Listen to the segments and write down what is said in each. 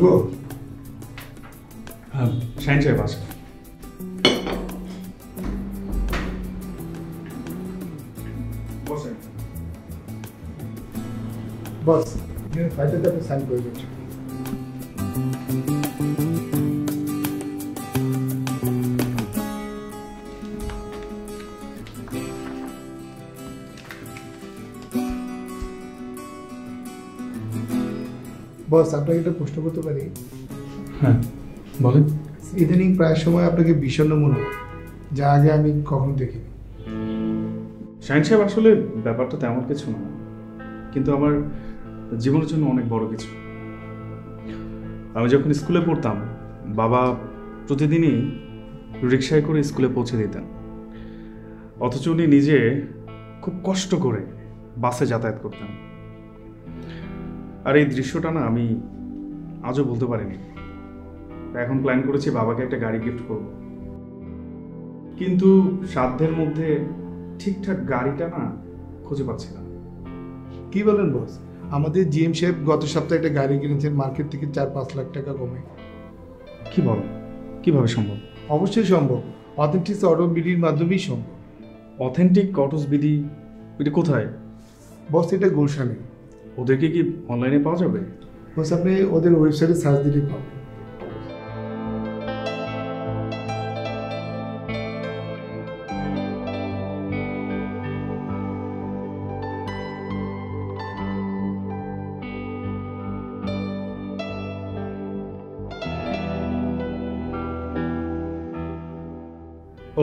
আসবো? হ্যাঁ, শাহিন সাহেব আসেন। বসেন। বস, ফাইলটাতে আপনি সাইন করে দিচ্ছেন। বস, আপনাকে একটা প্রশ্ন করতে পারি? হ্যাঁ বলেন। ইদানিং প্রায় সময় আপনাকে বিষণ্ণ মনে হয়, যা আগে আমি কখনো দেখিনি। শাহিন সাহেব, আসলে ব্যাপারটা তেমন কিছু না, কিন্তু আমার জীবনের জন্য অনেক বড় কিছু। আমি যখন স্কুলে পড়তাম, বাবা প্রতিদিনই রিকশায় করে স্কুলে পৌঁছে দিতেন, অথচ উনি নিজে খুব কষ্ট করে বাসে যাতায়াত করতেন। আর এই দৃশ্যটা না আমি আজও বলতে পারিনি। এখন প্ল্যান করেছি বাবাকে একটা গাড়ি গিফট করব, কিন্তু সাধ্যের মধ্যে ঠিকঠাক গাড়িটা না খুঁজে পাচ্ছি না। কি বলেন বস? আমাদের জিএম সাহেব গত সপ্তাহে একটা গাড়ি কিনেছেন মার্কেট থেকে 4-5 লাখ টাকা কমে। কি বলেন? কিভাবে সম্ভব? অবশ্যই সম্ভব, অথেন্টিক অটো বিডির মাধ্যমেই সম্ভব। অথেন্টিক অটোস বিডি, এটা কোথায়? বস, এটা গুলশানে। ওদেরকে কি অনলাইনে পাওয়া যাবে? বস, আপনি ওদের ওয়েবসাইটে সার্চ দিলেই পাবেন।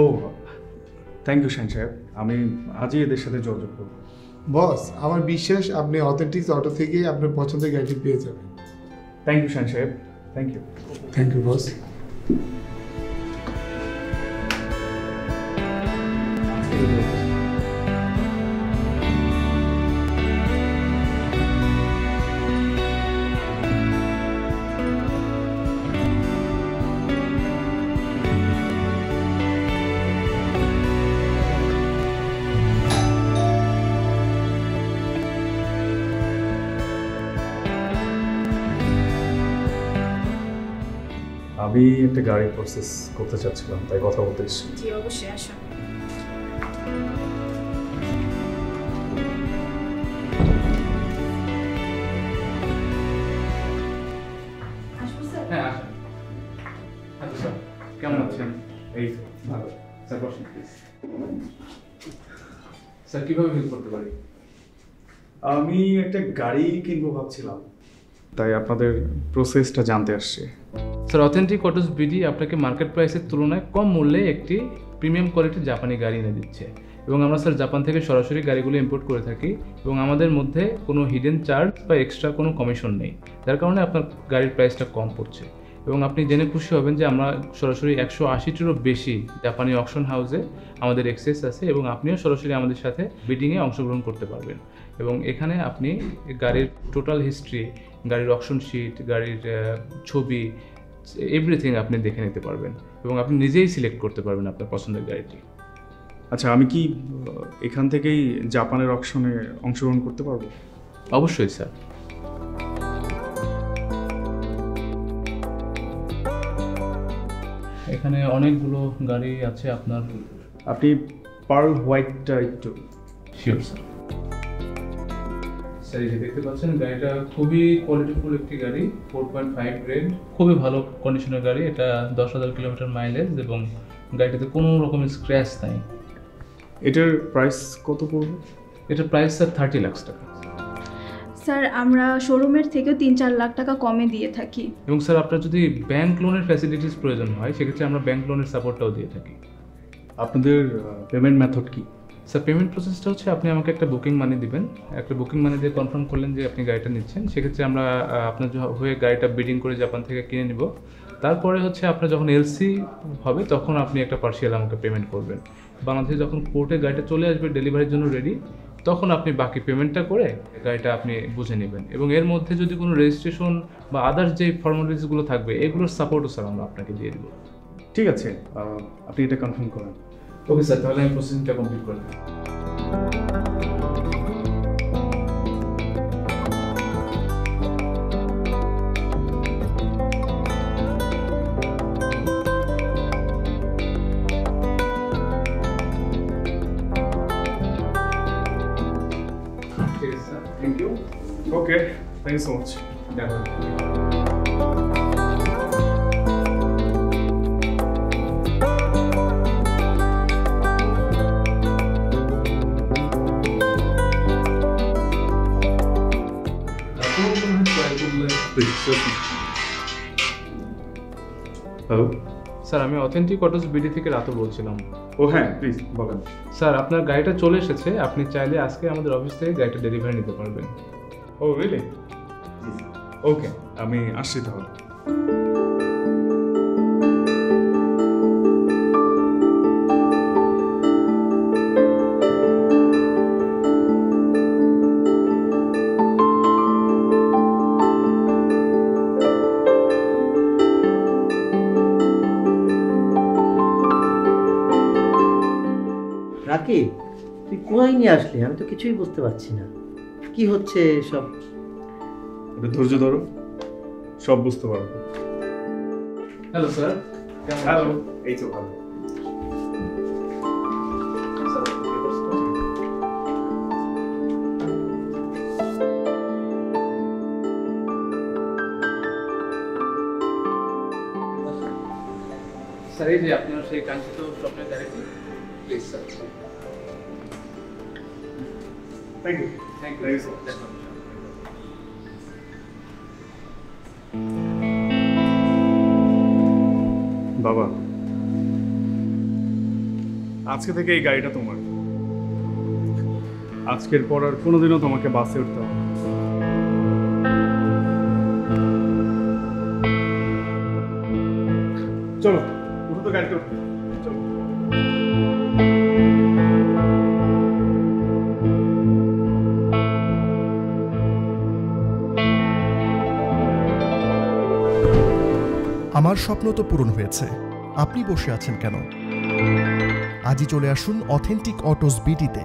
ও, থ্যাংক ইউ শাহিন সাহেব, আমি আজই এদের সাথে যোগাযোগ করব। বস, আমার বিশ্বাস আপনি অথেন্টিক অটো থেকে আপনার পছন্দের গাড়িটি পেয়ে যাবেন। থ্যাংক ইউ শাহিন সাহেব, thank you. Thank you boss. আমি একটা গাড়ি প্রসেস করতে চাচ্ছিলাম, তাই কথা বলতে এসেছি। জি অবশ্যই, আসুন। হ্যাঁ আসেন। আচ্ছা স্যার, কেমন আছেন? এই তো ভালো। স্যার বসুন প্লিজ। স্যার কীভাবে হেল্প করতে পারি? আমি একটা গাড়ি কিনবো ভাবছিলাম, তাই আপনাদের প্রসেসটা জানতে আসছি। স্যার, অথেন্টিক অটোস বিডি আপনাকে মার্কেট প্রাইসের তুলনায় কম মূল্যে একটি প্রিমিয়াম কোয়ালিটির জাপানি গাড়ি এনে দিচ্ছে, এবং আমরা স্যার জাপান থেকে সরাসরি গাড়িগুলো ইম্পোর্ট করে থাকি, এবং আমাদের মধ্যে কোনো হিডেন চার্জ বা এক্সট্রা কোনো কমিশন নেই, যার কারণে আপনার গাড়ির প্রাইসটা কম পড়ছে। এবং আপনি জেনে খুশি হবেন যে আমরা সরাসরি 180টিরও বেশি জাপানি অকশন হাউসে আমাদের অ্যাক্সেস আছে, এবং আপনিও সরাসরি আমাদের সাথে বিডিংয়ে অংশগ্রহণ করতে পারবেন। এবং এখানে আপনি গাড়ির টোটাল হিস্ট্রি, গাড়ির অকশন শিট, গাড়ির ছবি, এভরিথিং আপনি দেখে নিতে পারবেন, এবং আপনি নিজেই সিলেক্ট করতে পারবেন আপনার পছন্দের গাড়িটি। আচ্ছা, আমি কি এখান থেকেই জাপানের অকশনে অংশগ্রহণ করতে পারবো? অবশ্যই স্যার। এখানে অনেকগুলো গাড়ি আছে আপনার। আপনি পার্ল হোয়াইটটা একটু। Sure sir. স্যার, এই যে দেখতে পাচ্ছেন গাড়িটা খুবই কোয়ালিটিফুল একটি গাড়ি, 4.5 গ্রেড, খুবই ভালো কন্ডিশনের গাড়ি। এটা 10,000 কিলোমিটার মাইলেজ, এবং গাড়িটাতে কোনো রকমের স্ক্র্যাচ নাই। এটার প্রাইস কত পড়বে? এটার প্রাইস স্যার 30 লাখ টাকা। স্যার, আমরা শোরুমের থেকেও 3-4 লাখ টাকা কমে দিয়ে থাকি। এবং স্যার, আপনার যদি ব্যাংক লোনের ফ্যাসিলিটিস প্রয়োজন হয়, সেক্ষেত্রে আমরা ব্যাংক লোনের সাপোর্টটাও দিয়ে থাকি। আপনাদের পেমেন্ট মেথড কি? স্যার, পেমেন্ট প্রসেসটা হচ্ছে আপনি আমাকে একটা বুকিং মানি দিবেন, একটা বুকিং মানি দিয়ে কনফার্ম করলেন যে আপনি গাড়িটা নিচ্ছেন, সেক্ষেত্রে আমরা আপনার হয়ে গাড়িটা বিডিং করে জাপান থেকে কিনে নিব। তারপরে হচ্ছে আপনার যখন এলসি হবে তখন আপনি একটা পার্সিয়াল আমাকে পেমেন্ট করবেন। বাংলাদেশে যখন কোর্টে গাড়িটা চলে আসবে ডেলিভারির জন্য রেডি, তখন আপনি বাকি পেমেন্টটা করে গাড়িটা আপনি বুঝে নেবেন, এবং এর মধ্যে যদি কোনো রেজিস্ট্রেশন বা আদার্স যে ফর্মালিটিসগুলো থাকবে এগুলোর সাপোর্টও স্যার আমরা আপনাকে দিয়ে দেবো। ঠিক আছে, আপনি এটা কনফার্ম করেন। ওকে স্যার, তাহলে আমি প্রসেসিংটা কমপ্লিট করে দিই। Thank you so much. দেখা হবে। হ্যালো। স্যার আমি অথেন্টিক অটোস বিডি থেকে রাতু বলছিলাম। ও হ্যাঁ, প্লিজ বলেন। স্যার আপনার গাড়িটা চলে এসেছে, আপনি চাইলে আজকে আমাদের অফিস থেকে গাড়িটা ডেলিভারি নিতে পারবেন। ও রিয়েলি? ওকে, আমি আসছি তাহলে। রাকিব, তুই কোথায় নিয়ে আসলি? আমি তো কিছুই বুঝতে পারছি না, কি হচ্ছে সব? একটু ধৈর্য ধরো, সব বুঝতে পারবো। Hello sir. হ্যালো, এই তো ভালো। স্যার এই যে আপনার সেই কাঙ্ক্ষিত স্বপ্নের গাড়িটি, please sir. Thank you. Thank Thank you so you much. বাবা, আজকে থেকে এই গাড়িটা তোমার। আজকের পর আর কোনোদিনও তোমাকে বাসে উঠতে হবে না। চলো, উঠো তো গাড়িতে উঠো। চলো। আমার স্বপ্ন তো পূরণ হয়েছে, আপনি বসে আছেন কেন? আজই চলে আসুন অথেন্টিক অটোস বিডিতে।